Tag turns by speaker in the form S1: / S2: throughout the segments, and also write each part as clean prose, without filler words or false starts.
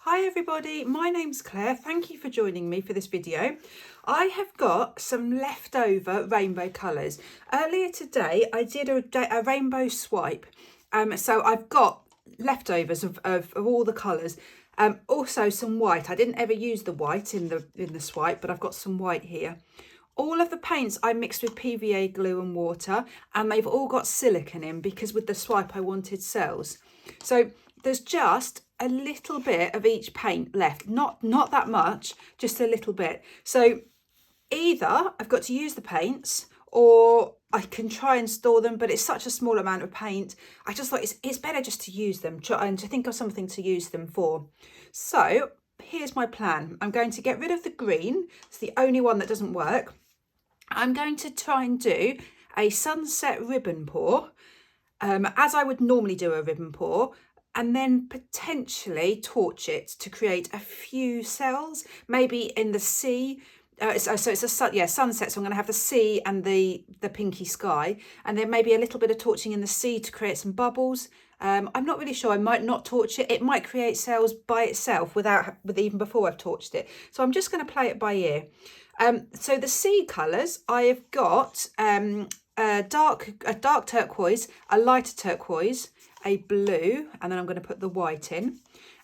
S1: Hi everybody, my name's Claire. Thank you for joining me for this video. I have got some leftover rainbow colours. Earlier today I did a rainbow swipe, so I've got leftovers of all the colours. Also some white. I didn't ever use the white in the swipe, but I've got some white here. All of the paints I mixed with PVA glue and water, and they've all got silicone in because with the swipe I wanted cells. So there's just a little bit of each paint left, not that much, just a little bit. So either I've got to use the paints or I can try and store them, but it's such a small amount of paint. I just thought it's better just to use them and to think of something to use them for. So here's my plan. I'm going to get rid of the green. It's the only one that doesn't work. I'm going to try and do a sunset ribbon pour, as I would normally do a ribbon pour, and then potentially torch it to create a few cells, maybe in the sea. So it's a sunset, so I'm going to have the sea and the pinky sky, and then maybe a little bit of torching in the sea to create some bubbles. I'm not really sure. I might not torch it. It might create cells by itself even before I've torched it. So I'm just going to play it by ear. So the sea colours, I have got a dark turquoise, a lighter turquoise, a blue, and then I'm going to put the white in.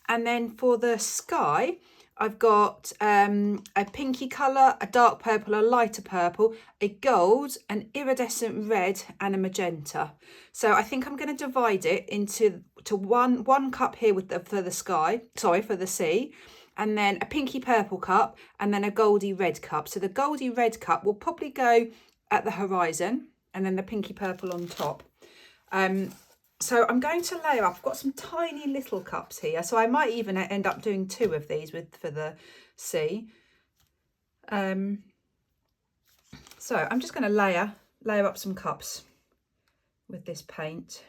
S1: And then for the sky, I've got a pinky colour, a dark purple, a lighter purple, a gold, an iridescent red, and a magenta. So I think I'm going to divide it into one cup here for the sea, and then a pinky purple cup, and then a goldy red cup. So the goldy red cup will probably go at the horizon, and then the pinky purple on top. So I'm going to layer up. I've got some tiny little cups here, so I might even end up doing two of these for the sea. So I'm just going to layer up some cups with this paint.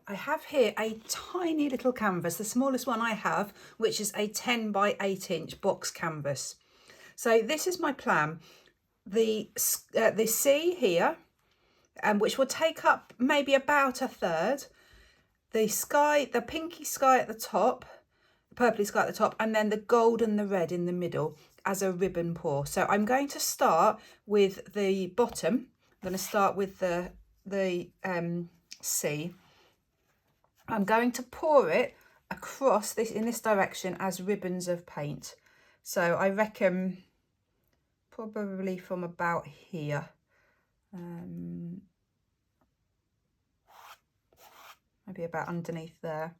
S1: I have here a tiny little canvas, the smallest one I have, which is a 10 by 8 inch box canvas. So this is my plan. The sea here, which will take up maybe about a third. The sky, the pinky sky at the top, the purpley sky at the top, and then the gold and the red in the middle as a ribbon pour. So I'm going to start with the bottom. I'm going to start with the sea. I'm going to pour it across in this direction as ribbons of paint. So I reckon probably from about here. Maybe about underneath there.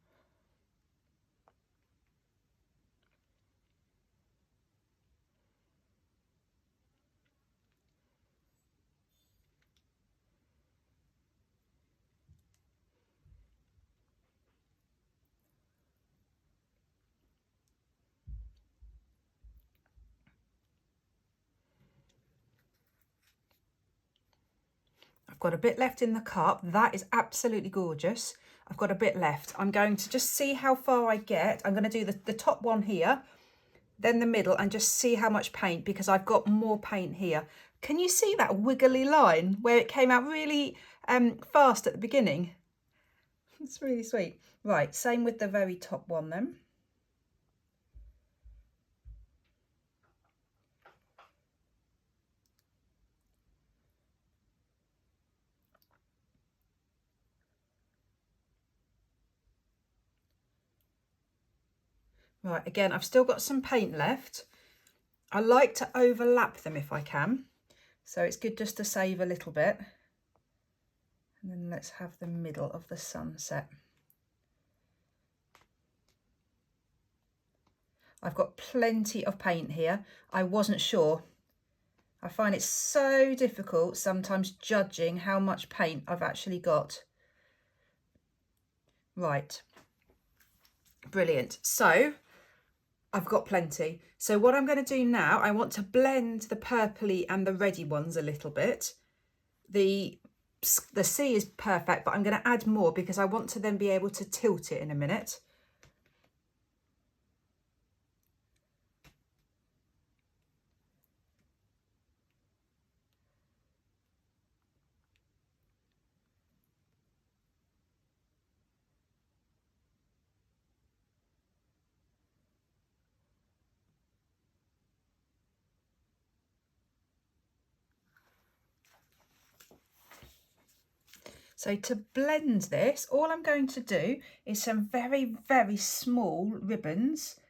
S1: I've got a bit left in the cup. That is absolutely gorgeous. I've got a bit left. I'm going to just see how far I get. I'm going to do the top one here, then the middle, and just see how much paint, because I've got more paint here. Can you see that wiggly line where it came out really fast at the beginning? It's really sweet. Right, same with the very top one then. Right, again, I've still got some paint left. I like to overlap them if I can. So it's good just to save a little bit. And then let's have the middle of the sunset. I've got plenty of paint here. I wasn't sure. I find it so difficult sometimes judging how much paint I've actually got. Right, brilliant. So I've got plenty. So what I'm going to do now, I want to blend the purpley and the reddy ones a little bit. The sea is perfect, but I'm going to add more because I want to then be able to tilt it in a minute. So to blend this, all I'm going to do is some very, very small ribbons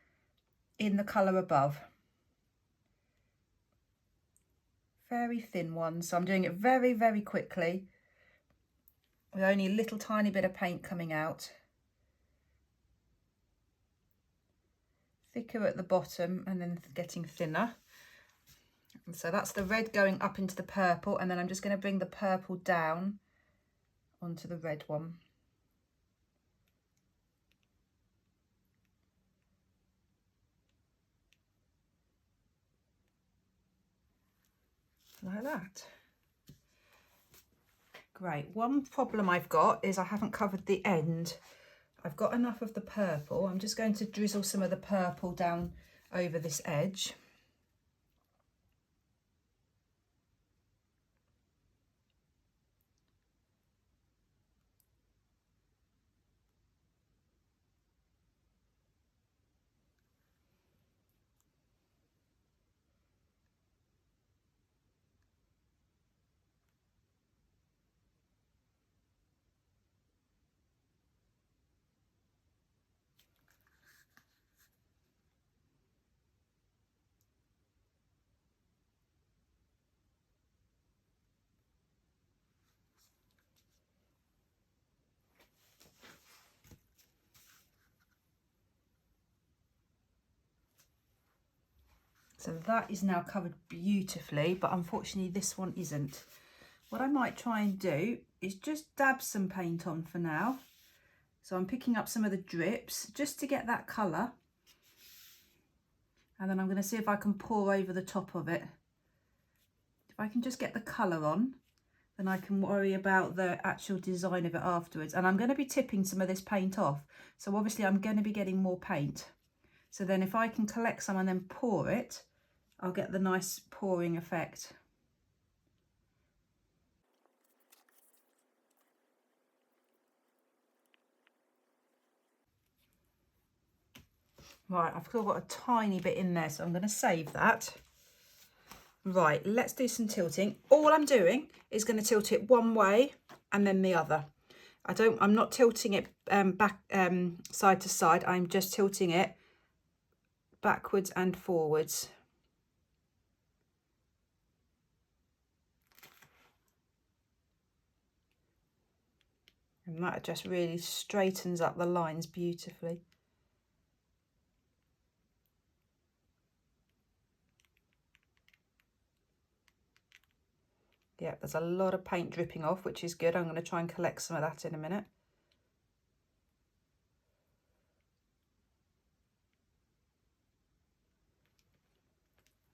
S1: in the colour above. Very thin ones. So I'm doing it very, very quickly with only a little tiny bit of paint coming out. Thicker at the bottom and then getting thinner. And so that's the red going up into the purple, and then I'm just going to bring the purple down onto the red one. Like that. Great. One problem I've got is I haven't covered the end. I've got enough of the purple. I'm just going to drizzle some of the purple down over this edge. So that is now covered beautifully, but unfortunately this one isn't. What I might try and do is just dab some paint on for now. So I'm picking up some of the drips just to get that colour. And then I'm going to see if I can pour over the top of it. If I can just get the colour on, then I can worry about the actual design of it afterwards. And I'm going to be tipping some of this paint off. So obviously I'm going to be getting more paint. So then if I can collect some and then pour it, I'll get the nice pouring effect. Right, I've still got a tiny bit in there, so I'm going to save that. Right, let's do some tilting. All I'm doing is going to tilt it one way and then the other. I'm not tilting it back side to side. I'm just tilting it backwards and forwards. And that just really straightens up the lines beautifully. Yeah, there's a lot of paint dripping off, which is good. I'm going to try and collect some of that in a minute.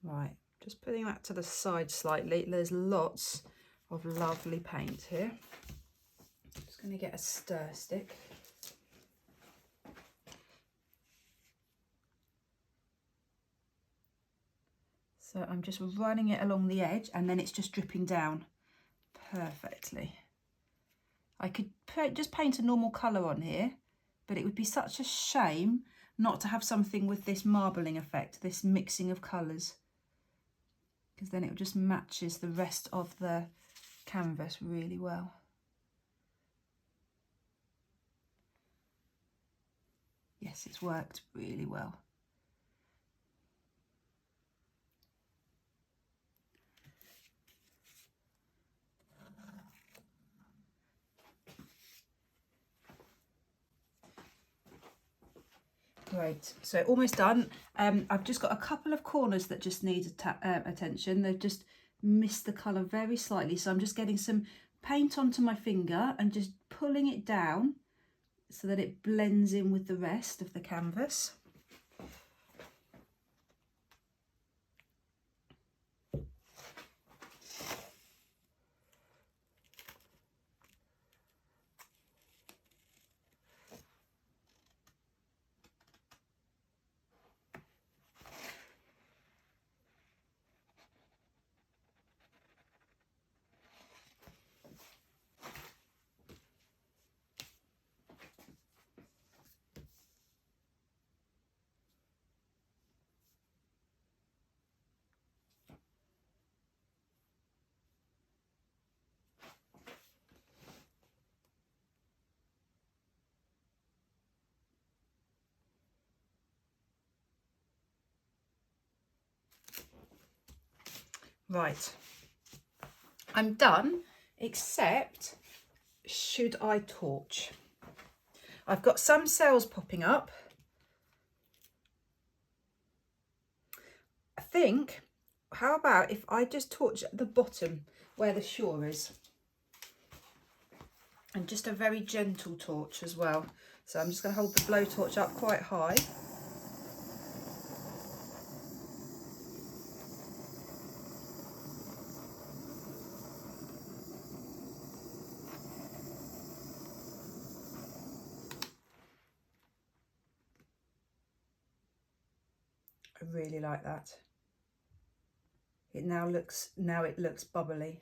S1: Right, just putting that to the side slightly. There's lots of lovely paint here. Just going to get a stir stick. So I'm just running it along the edge and then it's just dripping down perfectly. I could just paint a normal colour on here, but it would be such a shame not to have something with this marbling effect, this mixing of colours, because then it just matches the rest of the canvas really well. Yes, it's worked really well. Great, so almost done. I've just got a couple of corners that just need attention. They've just missed the colour very slightly, so I'm just getting some paint onto my finger and just pulling it down so that it blends in with the rest of the canvas. Right, I'm done, except should I torch? I've got some cells popping up. I think, how about if I just torch at the bottom where the shore is? And just a very gentle torch as well. So I'm just going to hold the blowtorch up quite high. I really like that. It now it looks bubbly.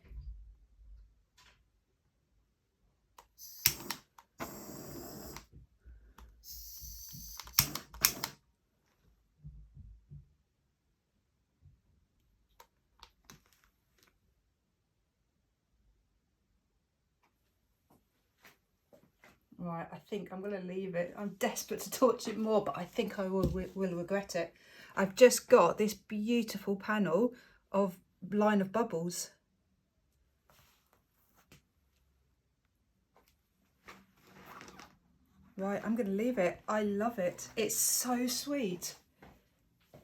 S1: Right, I think I'm going to leave it. I'm desperate to torch it more, but I think I will regret it. I've just got this beautiful panel of line of bubbles. Right, I'm going to leave it. I love it. It's so sweet.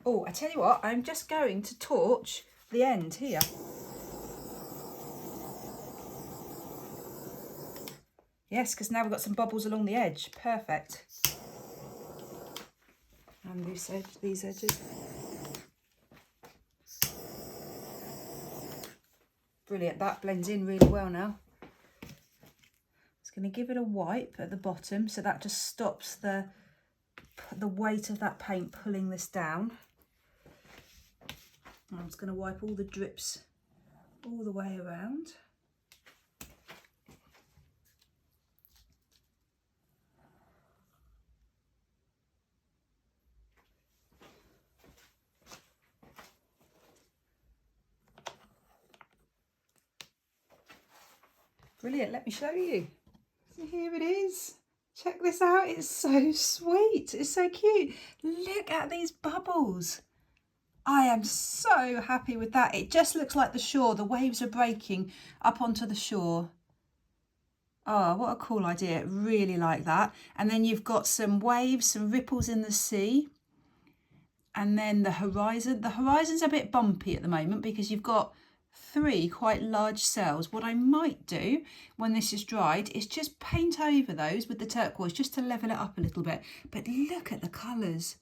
S1: Oh, I tell you what, I'm just going to torch the end here. Yes, because now we've got some bubbles along the edge. Perfect. And these edges. Brilliant, that blends in really well now. Just going to give it a wipe at the bottom, so that just stops the weight of that paint pulling this down. I'm just going to wipe all the drips all the way around. Brilliant, let me show you. So here it is. Check this out, it's so sweet, it's so cute. Look at these bubbles. I am so happy with that. It just looks like the shore, the waves are breaking up onto the shore. Oh, what a cool idea, really like that. And then you've got some waves, some ripples in the sea. And then the horizon. The horizon's a bit bumpy at the moment because you've got 3 quite large cells. What I might do when this is dried is just paint over those with the turquoise just to level it up a little bit. But look at the colours.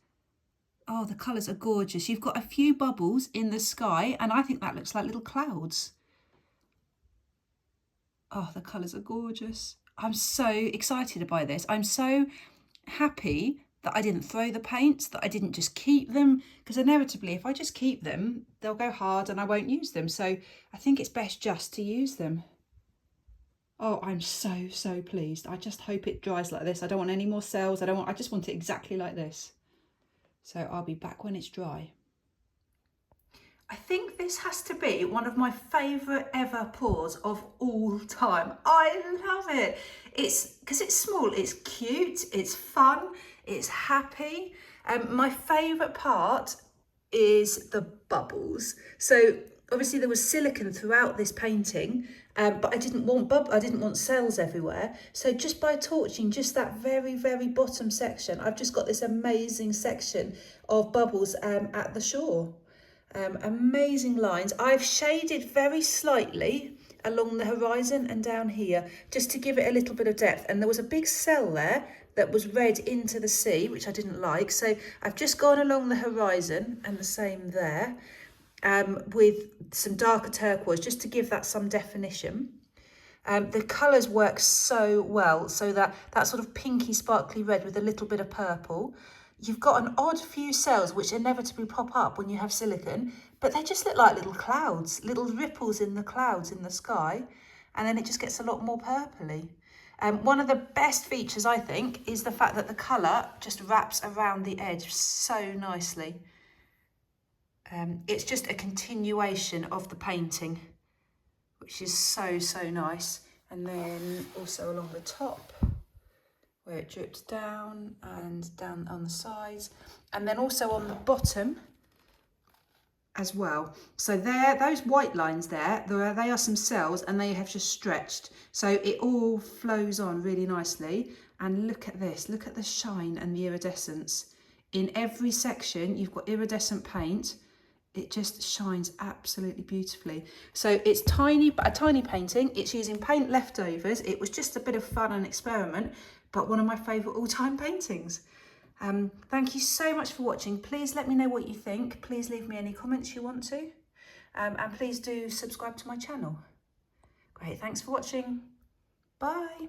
S1: Oh, the colours are gorgeous. You've got a few bubbles in the sky and I think that looks like little clouds. Oh, the colours are gorgeous. I'm so excited by this. I'm so happy that I didn't throw the paints, that I didn't just keep them, because inevitably if I just keep them, they'll go hard and I won't use them. So I think it's best just to use them. Oh, I'm so pleased. I just hope it dries like this. I don't want any more cells. I just want it exactly like this. So I'll be back when it's dry. I think this has to be one of my favourite ever pours of all time. I love it. It's because it's small, it's cute, it's fun, it's happy. My favourite part is the bubbles. So Obviously there was silicone throughout this painting, but I didn't want cells everywhere. So just by torching just that very, very bottom section, I've just got this amazing section of bubbles at the shore. Amazing lines. I've shaded very slightly along the horizon and down here, just to give it a little bit of depth. And there was a big cell there that was red into the sea, which I didn't like. So I've just gone along the horizon, and the same there, with some darker turquoise, just to give that some definition. The colours work so well, so that sort of pinky sparkly red with a little bit of purple. You've got an odd few cells which inevitably pop up when you have silicone, but they just look like little clouds, little ripples in the clouds in the sky, and then it just gets a lot more purpley. One of the best features, I think, is the fact that the colour just wraps around the edge so nicely. It's just a continuation of the painting, which is so, so nice. And then also along the top, where it drips down and down on the sides, and then also on the bottom as well. So there, those white lines there, they are some cells, and they have just stretched. So it all flows on really nicely. And look at this, look at the shine and the iridescence. In every section, you've got iridescent paint. It just shines absolutely beautifully. So it's a tiny painting. It's using paint leftovers. It was just a bit of fun and experiment, but one of my favourite all-time paintings. Thank you so much for watching. Please let me know what you think. Please leave me any comments you want to. And please do subscribe to my channel. Great, thanks for watching. Bye.